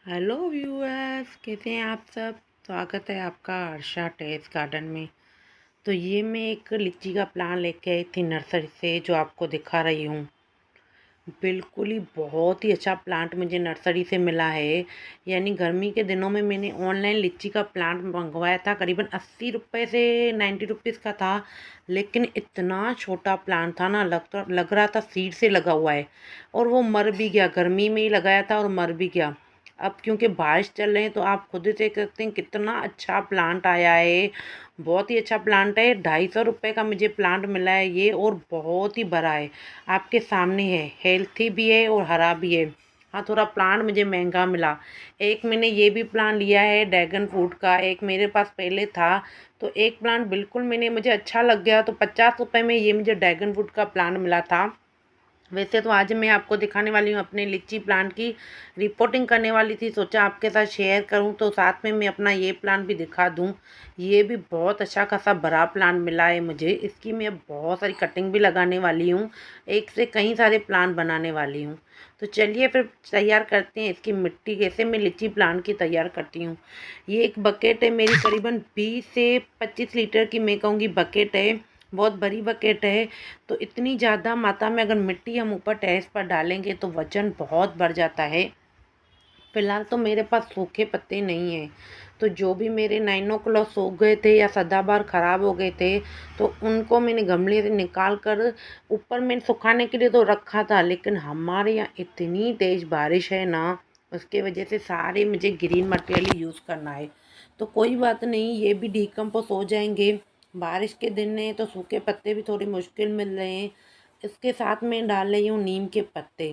Hello viewers, कैसे हैं आप सब। स्वागत है आपका अर्षा टेरेस गार्डन में। तो ये मैं एक लीची का प्लांट लेके आई थी नर्सरी से, जो आपको दिखा रही हूँ। बिल्कुल ही बहुत ही अच्छा प्लांट मुझे नर्सरी से मिला है। यानी गर्मी के दिनों में मैंने ऑनलाइन लीची का प्लांट मंगवाया था, करीबन 80 रुपये से 90 रुपीज़ का था। लेकिन इतना छोटा प्लांट था ना, लग रहा था सीड से लगा हुआ है। और वो मर भी गया, गर्मी में ही लगाया था और मर भी गया। अब क्योंकि बारिश चल रहे हैं तो आप खुद देख सकते हैं कितना अच्छा प्लांट आया है। बहुत ही अच्छा प्लांट है। 250 रुपये का मुझे प्लांट मिला है ये, और बहुत ही बड़ा है। आपके सामने है, हेल्थी भी है और हरा भी है। हाँ, थोड़ा प्लांट मुझे महंगा मिला। एक मैंने ये भी प्लांट लिया है ड्रैगन फ्रूट का, एक मेरे पास पहले था। तो एक प्लांट बिल्कुल मुझे अच्छा लग गया, तो 50 रुपये में ये मुझे ड्रैगन फ्रूट का प्लांट मिला था। वैसे तो आज मैं आपको दिखाने वाली हूँ अपने लीची प्लांट की रिपोर्टिंग करने वाली थी, सोचा आपके साथ शेयर करूँ, तो साथ में मैं अपना ये प्लांट भी दिखा दूँ। ये भी बहुत अच्छा खासा बड़ा प्लांट मिला है मुझे। इसकी मैं बहुत सारी कटिंग भी लगाने वाली हूँ, एक से कई सारे प्लांट बनाने वाली हूँ। तो चलिए फिर तैयार करते हैं इसकी मिट्टी, कैसे मैं लीची प्लांट की तैयार करती हूँ। ये एक बकेट है मेरी, करीबन 20 से 25 लीटर की मैं कहूँगी बकेट है। बहुत बड़ी बकेट है। तो इतनी ज़्यादा मात्रा में अगर मिट्टी हम ऊपर टेरेस पर डालेंगे तो वज़न बहुत बढ़ जाता है। फ़िलहाल तो मेरे पास सूखे पत्ते नहीं हैं, तो जो भी मेरे नाइनो क्लॉस सूख गए थे या सदाबहार ख़राब हो गए थे, तो उनको मैंने गमले से निकाल कर ऊपर मैंने सुखाने के लिए तो रखा था। लेकिन हमारे यहाँ इतनी तेज़ बारिश है ना, उसके वजह से सारे मुझे ग्रीन मटेरियल यूज़ करना है। तो कोई बात नहीं, ये भी डिकम्पोज हो जाएंगे। बारिश के दिन हैं तो सूखे पत्ते भी थोड़ी मुश्किल मिल रहे हैं। इसके साथ मैं डाल रही हूँ नीम के पत्ते।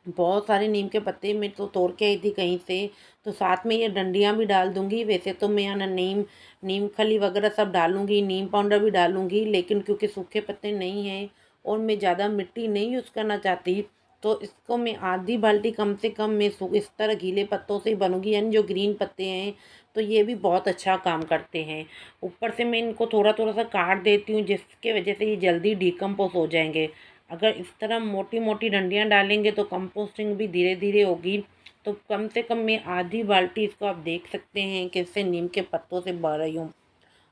बहुत सारे नीम के पत्ते मैं तो तोड़ के आई थी कहीं से, तो साथ में ये डंडियाँ भी डाल दूँगी। वैसे तो मैं यहाँ नीम नीम खली वगैरह सब डालूँगी, नीम पाउडर भी डालूँगी, लेकिन क्योंकि सूखे पत्ते नहीं हैं और मैं ज़्यादा मिट्टी नहीं यूज़ करना चाहती, तो इसको मैं आधी बाल्टी कम से कम मैं इस तरह गीले पत्तों से ही बनूँगी, यानी जो ग्रीन पत्ते हैं। तो ये भी बहुत अच्छा काम करते हैं। ऊपर से मैं इनको थोड़ा थोड़ा सा काट देती हूँ, जिसके वजह से ये जल्दी डिकम्पोज हो जाएंगे। अगर इस तरह मोटी मोटी डंडियाँ डालेंगे तो कंपोस्टिंग भी धीरे धीरे होगी। तो कम से कम मैं आधी बाल्टी, इसको आप देख सकते हैं कैसे नीम के पत्तों से भर रही हूँ।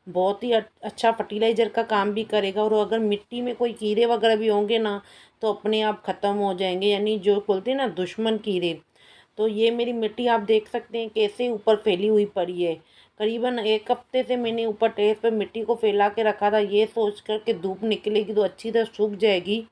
बहुत ही अच्छा फर्टिलाइज़र का काम भी करेगा। और अगर मिट्टी में कोई कीड़े वगैरह भी होंगे ना, तो अपने आप ख़त्म हो जाएंगे, यानी जो बोलते हैं ना दुश्मन कीड़े। तो ये मेरी मिट्टी आप देख सकते हैं कैसे ऊपर फैली हुई पड़ी है। करीबन एक हफ्ते से मैंने ऊपर टेरेस पर मिट्टी को फैला के रखा था, ये सोच कर कि धूप निकलेगी तो अच्छी तरह सूख जाएगी।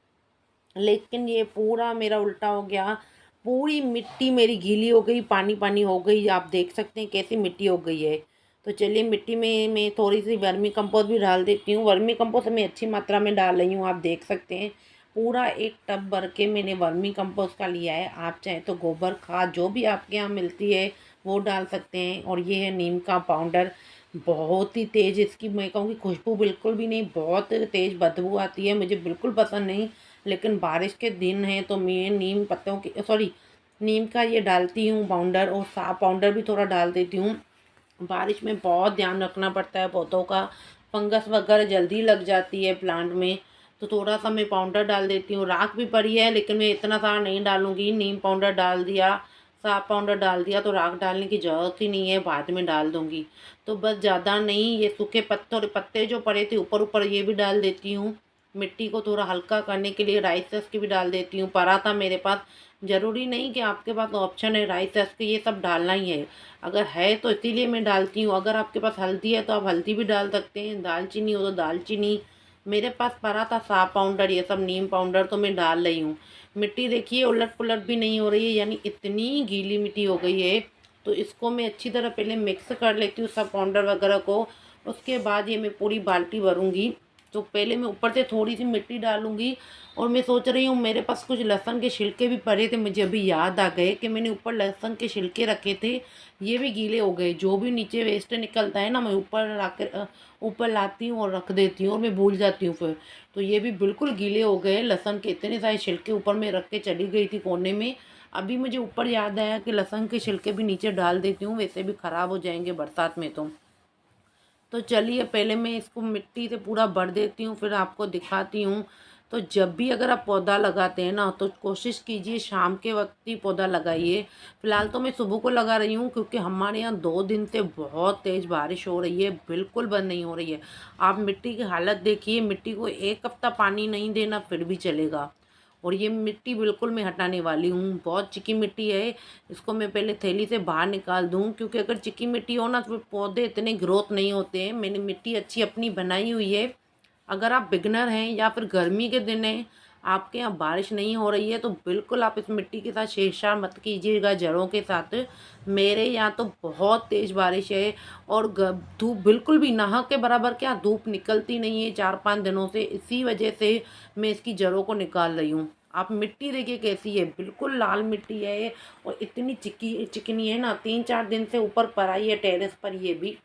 लेकिन ये पूरा मेरा उल्टा हो गया। पूरी मिट्टी मेरी गीली हो गई, पानी पानी हो गई। आप देख सकते हैं कैसी मिट्टी हो गई है। तो चलिए मिट्टी में मैं थोड़ी सी वर्मी कंपोस्ट भी डाल देती हूँ। वर्मी कंपोस्ट मैं अच्छी मात्रा में डाल रही हूँ, आप देख सकते हैं। पूरा एक टब भर के मैंने वर्मी कंपोस्ट का लिया है। आप चाहें तो गोबर खाद जो भी आपके यहाँ मिलती है वो डाल सकते हैं। और ये है नीम का पाउडर। बहुत ही तेज़ इसकी मैं कहूँगी खुशबू बिल्कुल भी नहीं, बहुत तेज़ बदबू आती है, मुझे बिल्कुल पसंद नहीं। लेकिन बारिश के दिन हैं तो मैं नीम पत्तों की सॉरी नीम का ये डालती हूँ पाउडर, और साफ पाउडर भी थोड़ा डाल देती हूँ। बारिश में बहुत ध्यान रखना पड़ता है पौधों का, फंगस वगैरह जल्दी लग जाती है प्लांट में। तो थोड़ा सा मैं पाउडर डाल देती हूँ। राख भी पड़ी है लेकिन मैं इतना सारा नहीं डालूँगी। नीम पाउडर डाल दिया, साफ पाउडर डाल दिया, तो राख डालने की ज़रूरत ही नहीं है, बाद में डाल दूँगी। तो बस ज़्यादा नहीं, ये सूखे पत्ते और पत्ते जो पड़े थे ऊपर ऊपर ये भी डाल देती हूँ। मिट्टी को थोड़ा हल्का करने के लिए राइस की भी डाल देती हूँ। परा था मेरे पास, ज़रूरी नहीं कि आपके पास ऑप्शन है राइस के ये सब डालना ही है। अगर है तो इसीलिए मैं डालती हूँ। अगर आपके पास हल्दी है तो आप हल्दी भी डाल सकते हैं, दालचीनी हो तो दालचीनी। मेरे पास पड़ा था साफ पाउडर, ये सब नीम पाउडर, तो मैं डाल रही हूँ। मिट्टी देखिए उलट पुलट भी नहीं हो रही है, यानी इतनी गीली मिट्टी हो गई है। तो इसको मैं अच्छी तरह पहले मिक्स कर लेती हूँ सब पाउडर वगैरह को। उसके बाद ये मैं पूरी बाल्टी भरूँगी। तो पहले मैं ऊपर से थोड़ी सी मिट्टी डालूंगी। और मैं सोच रही हूँ, मेरे पास कुछ लहसुन के छिलके भी पड़े थे, मुझे अभी याद आ गए कि मैंने ऊपर लहसुन के छिलके रखे थे। ये भी गीले हो गए। जो भी नीचे वेस्ट निकलता है ना, मैं ऊपर ला कर ऊपर लाती हूँ और रख देती हूँ, और मैं भूल जाती हूँ फिर। तो ये भी बिल्कुल गीले हो गए। लहसुन के इतने सारे छिलके ऊपर मैं रख के चली गई थी कोने में। अभी मुझे ऊपर याद आया कि लहसुन के छिलके भी नीचे डाल देती हूँ, वैसे भी ख़राब हो जाएंगे बरसात में। तो चलिए पहले मैं इसको मिट्टी से पूरा भर देती हूँ, फिर आपको दिखाती हूँ। तो जब भी अगर आप पौधा लगाते हैं ना तो कोशिश कीजिए शाम के वक्त ही पौधा लगाइए। फ़िलहाल तो मैं सुबह को लगा रही हूँ क्योंकि हमारे यहाँ 2 दिन से बहुत तेज़ बारिश हो रही है, बिल्कुल बंद नहीं हो रही है। आप मिट्टी की हालत देखिए, मिट्टी को 1 हफ़्ता पानी नहीं देना फिर भी चलेगा। और ये मिट्टी बिल्कुल मैं हटाने वाली हूँ, बहुत चिकी मिट्टी है। इसको मैं पहले थैली से बाहर निकाल दूँ क्योंकि अगर चिकी मिट्टी हो ना तो फिर पौधे इतने ग्रोथ नहीं होते हैं। मैंने मिट्टी अच्छी अपनी बनाई हुई है। अगर आप बिगनर हैं या फिर गर्मी के दिन हैं, आपके यहाँ बारिश नहीं हो रही है तो बिल्कुल आप इस मिट्टी के साथ छेड़छाड़ मत कीजिएगा जड़ों के साथ। मेरे यहाँ तो बहुत तेज़ बारिश है और धूप बिल्कुल भी नहा के बराबर क्या धूप निकलती नहीं है 4-5 दिनों से। इसी वजह से मैं इसकी जड़ों को निकाल रही हूँ। आप मिट्टी देखिए कैसी है, बिल्कुल लाल मिट्टी है और इतनी चिकनी है ना। 3-4 दिन से ऊपर पर आई है टेरेस पर। ये भी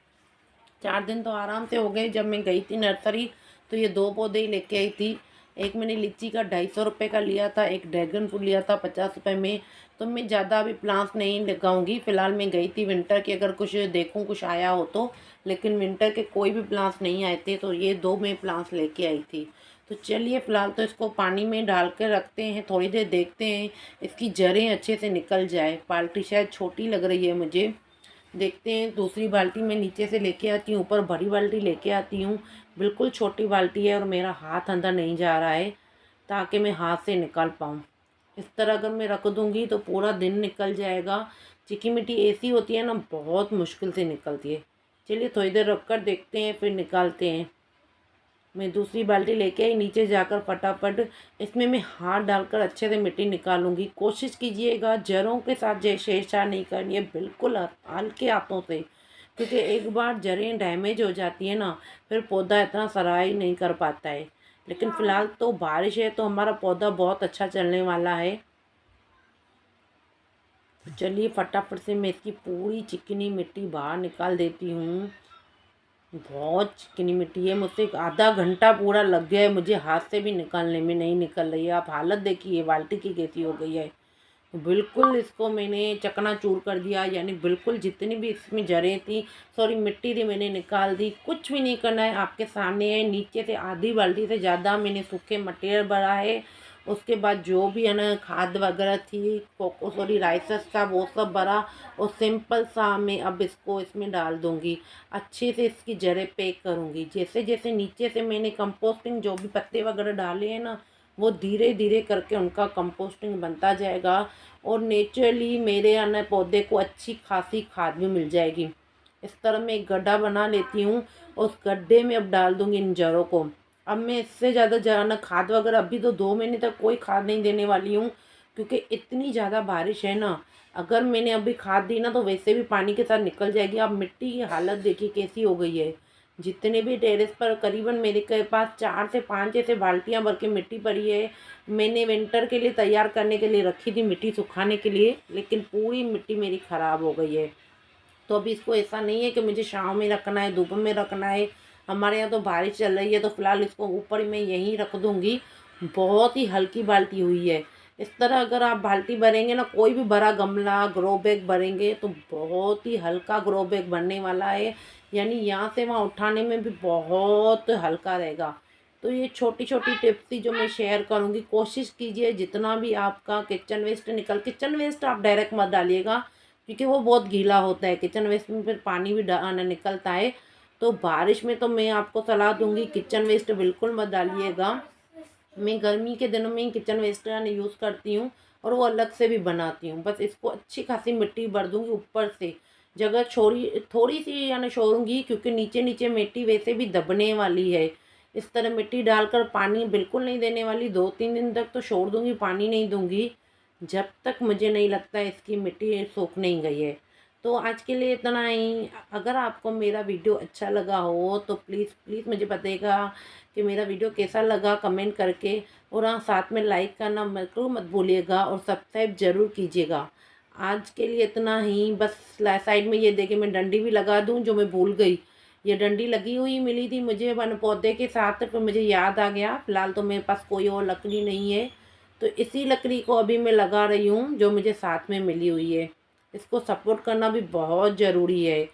4 दिन तो आराम से हो गए। जब मैं गई थी नर्सरी तो ये 2 पौधे ही लेके आई थी। एक मैंने लीची का 250 रुपये का लिया था, एक ड्रैगन फ्रूट लिया था 50 रुपये में। तो मैं ज़्यादा अभी प्लांट्स नहीं लगाऊंगी। फ़िलहाल मैं गई थी विंटर के, अगर कुछ देखूं कुछ आया हो तो। लेकिन विंटर के कोई भी प्लांट्स नहीं आए थे तो ये 2 मैं प्लांट्स लेके आई थी। तो चलिए फ़िलहाल तो इसको पानी में डाल कर रखते हैं, थोड़ी देर देखते हैं इसकी जड़ें अच्छे से निकल जाए। बाल्टी शायद छोटी लग रही है मुझे, देखते हैं। दूसरी बाल्टी मैं नीचे से लेके आती हूँ, ऊपर बड़ी बाल्टी लेके आती हूँ। बिल्कुल छोटी बाल्टी है और मेरा हाथ अंदर नहीं जा रहा है ताकि मैं हाथ से निकाल पाऊँ। इस तरह अगर मैं रख दूँगी तो पूरा दिन निकल जाएगा। चिकी मिट्टी ऐसी होती है ना, बहुत मुश्किल से निकलती है। चलिए थोड़ी देर रख कर देखते हैं फिर निकालते हैं। मैं दूसरी बाल्टी लेके आई, नीचे जाकर फटाफट इसमें मैं हाथ डालकर अच्छे से मिट्टी निकालूंगी। कोशिश कीजिएगा जड़ों के साथ छेड़छाड़ नहीं करनी है, बिल्कुल हल्के हाथों से, क्योंकि एक बार जड़ें डैमेज हो जाती है ना फिर पौधा इतना सराही नहीं कर पाता है। लेकिन फ़िलहाल तो बारिश है तो हमारा पौधा बहुत अच्छा चलने वाला है। तो चलिए फटाफट से मैं इसकी पूरी चिकनी मिट्टी बाहर निकाल देती हूँ। बहुत चिकनी मिट्टी है, मुझसे एक आधा घंटा पूरा लग गया है मुझे हाथ से भी निकालने में, नहीं निकल रही है। आप हालत देखिए बाल्टी की कैसी हो गई है। तो बिल्कुल इसको मैंने चकनाचूर कर दिया, यानी बिल्कुल जितनी भी इसमें जड़ें थी, सॉरी मिट्टी थी, मैंने निकाल दी। कुछ भी नहीं करना है, आपके सामने है। नीचे से आधी बाल्टी से ज़्यादा मैंने सूखे मटेरियल भरा है। उसके बाद जो भी है ना खाद वगैरह थी, कोको सॉरी राइसेस था, वो सब भरा। और सिंपल सा मैं अब इसको इसमें डाल दूँगी। अच्छे से इसकी जड़ें पैक करूँगी। जैसे जैसे नीचे से मैंने कंपोस्टिंग जो भी पत्ते वगैरह डाले हैं ना, वो धीरे धीरे करके उनका कंपोस्टिंग बनता जाएगा और नेचुरली मेरे यहाँ पौधे को अच्छी खासी खाद भी मिल जाएगी। इस तरह मैं एक गड्ढा बना लेती हूँ और उस गड्ढे में अब डाल दूँगी इन जड़ों को। अब मैं इससे ज़्यादा जाना खाद वगैरह अभी तो 2 महीने तक कोई खाद नहीं देने वाली हूँ, क्योंकि इतनी ज़्यादा बारिश है ना। अगर मैंने अभी खाद दी ना तो वैसे भी पानी के साथ निकल जाएगी। अब मिट्टी की हालत देखिए कैसी हो गई है। जितने भी टेरेस पर करीबन मेरे के पास 4 से 5 ऐसे बाल्टियाँ भर के मिट्टी पड़ी है। मैंने विंटर के लिए तैयार करने के लिए रखी थी मिट्टी सुखाने के लिए, लेकिन पूरी मिट्टी मेरी ख़राब हो गई है। तो अभी इसको ऐसा नहीं है कि मुझे छाँव में रखना है, धूप में रखना है। हमारे यहाँ तो बारिश चल रही है तो फ़िलहाल इसको ऊपर मैं यहीं रख दूँगी। बहुत ही हल्की बाल्टी हुई है। इस तरह अगर आप बाल्टी भरेंगे ना, कोई भी बड़ा गमला ग्रो बैग भरेंगे तो बहुत ही हल्का ग्रो बैग बनने वाला है, यानी यहाँ से वहाँ उठाने में भी बहुत हल्का रहेगा। तो ये छोटी छोटी टिप्स थी जो मैं शेयर करूँगी। कोशिश कीजिए जितना भी आपका किचन वेस्ट किचन वेस्ट आप डायरेक्ट मत डालिएगा, क्योंकि वो बहुत गीला होता है। किचन वेस्ट में फिर पानी भी निकलता है। तो बारिश में तो मैं आपको सलाह दूंगी किचन वेस्ट बिल्कुल मत डालिएगा। मैं गर्मी के दिनों में किचन वेस्ट यूज़ करती हूँ और वो अलग से भी बनाती हूँ। बस इसको अच्छी खासी मिट्टी भर दूँगी ऊपर से, जगह छोड़ी थोड़ी सी छोड़ूंगी क्योंकि नीचे नीचे मिट्टी वैसे भी दबने वाली है। इस तरह मिट्टी डालकर पानी बिल्कुल नहीं देने वाली, 2-3 दिन तक तो छोड़ दूँगी, पानी नहीं दूँगी जब तक मुझे नहीं लगता है इसकी मिट्टी सूख नहीं गई है। तो आज के लिए इतना ही। अगर आपको मेरा वीडियो अच्छा लगा हो तो प्लीज़ प्लीज़ मुझे बताइएगा कि मेरा वीडियो कैसा लगा कमेंट करके। और हाँ, साथ में लाइक करना बिल्कुल मत भूलिएगा और सब्सक्राइब ज़रूर कीजिएगा। आज के लिए इतना ही। बस साइड में ये देखिए मैं डंडी भी लगा दूँ, जो मैं भूल गई। ये डंडी लगी हुई मिली थी मुझे वन पौधे के साथ, फिर मुझे याद आ गया। फ़िलहाल तो मेरे पास कोई और लकड़ी नहीं है, तो इसी लकड़ी को अभी मैं लगा रही हूँ जो मुझे साथ में मिली हुई है। इसको सपोर्ट करना भी बहुत ज़रूरी है,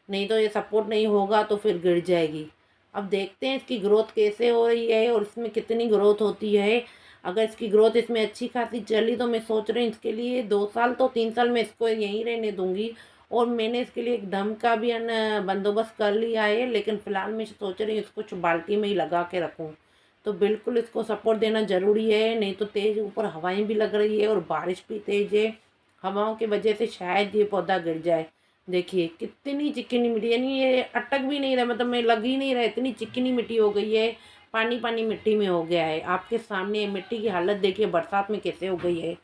नहीं तो ये सपोर्ट नहीं होगा तो फिर गिर जाएगी। अब देखते हैं इसकी ग्रोथ कैसे हो रही है और इसमें कितनी ग्रोथ होती है। अगर इसकी ग्रोथ इसमें अच्छी खासी चली तो मैं सोच रही हूँ इसके लिए 2 साल तो 3 साल मैं इसको यहीं रहने दूंगी। और मैंने इसके लिए एक दम का भी बंदोबस्त कर लिया है, लेकिन फ़िलहाल मैं सोच रही हूँ इसको बाल्टी में ही लगा के रखूँ। तो बिल्कुल इसको सपोर्ट देना ज़रूरी है, नहीं तो तेज़ ऊपर हवाएं भी लग रही है और बारिश भी तेज़ है। हवाओं की वजह से शायद ये पौधा गिर जाए। देखिए कितनी चिकनी मिट्टी, यानी ये अटक भी नहीं रहा, मतलब मैं लग ही नहीं रहा, इतनी चिकनी मिट्टी हो गई है। पानी पानी मिट्टी में हो गया है। आपके सामने मिट्टी की हालत देखिए बरसात में कैसे हो गई है।